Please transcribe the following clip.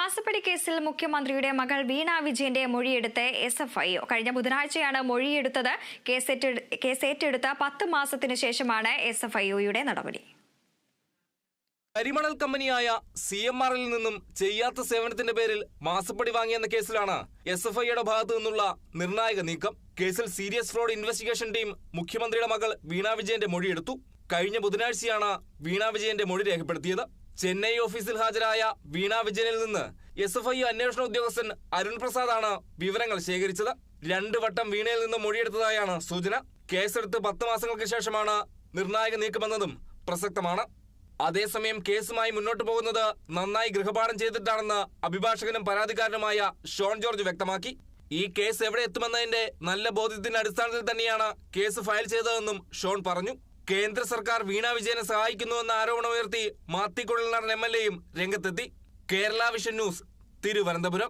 മാസപ്പടി കേസിൽ മുഖ്യമന്ത്രിയുടെ മകൾ വീണ വിജയന്റെ മൊഴിയെടുത്ത് SFI. കഴിഞ്ഞ ബുധനാഴ്ചയാണ് മൊഴിയെടുത്തത്. കേസേറ്റെടുത്ത 10 മാസത്തിനു ശേഷമാണ് SFIയുടെ നടപടി. കരിമണൽ കമ്പനിയായ CMRൽ നിന്നും ചെയ്യാത്ത സേവനത്തിന്റെ പേരിൽ മാസപ്പടി വാങ്ങിയെന്ന കേസിലാണ് SFIയുടെ ഭാഗത്തു നിന്നുള്ള നിർണായക നീക്കം. കേസിൽ സീരിയസ് ഫ്രോഡ് ഇൻവെസ്റ്റിഗേഷൻ ടീം മുഖ്യമന്ത്രിയുടെ മകൾ വീണ വിജയന്റെ മൊഴിയെടുത്തു. കഴിഞ്ഞ ബുധനാഴ്ചയാണ് വീണ വിജയന്റെ മൊഴി രേഖപ്പെടുത്തിയത്. ചെന്നൈ ഓഫീസിൽ ഹാജരായ വീണ വിജയനിൽ നിന്ന് SFI അന്വേഷണ ഉദ്യോഗസ്ഥൻ അരുൺ പ്രസാദാണ് വിവരങ്ങൾ ശേഖരിച്ചത്. 2 വട്ടം വീണയിൽ നിന്ന് മൊഴിയെടുത്തതായാണ് സൂചന. കേസെടുത്ത് 10 മാസങ്ങൾക്ക് ശേഷമാണ് നിർണായക നീക്കമെന്നതും പ്രസക്തമാണ്. അതേസമയം കേസുമായി മുന്നോട്ട് പോകുന്നത് നന്നായി ഗൃഹപാഠം ചെയ്തിട്ടാണെന്ന് അഭിഭാഷകനും പരാതിക്കാരനുമായ ഷോൺ ജോർജ് വ്യക്തമാക്കി. ഈ കേസ് എവിടെ എത്തുമെന്നതിന്റെ നല്ല ബോധ്യത്തിന്റെ അടിസ്ഥാനത്തിൽ തന്നെയാണ് കേസ് ഫയൽ ചെയ്തതെന്നും ഷോൺ പറഞ്ഞു. കേന്ദ്ര സർക്കാർ വീണ വിജയനെ സഹായിക്കുന്നുവെന്ന ആരോപണമുയർത്തി മാത്യു കുഴൽനാടൻ MLAയും രംഗത്തെത്തി. Kerala vision news, Thiruvananthapuram.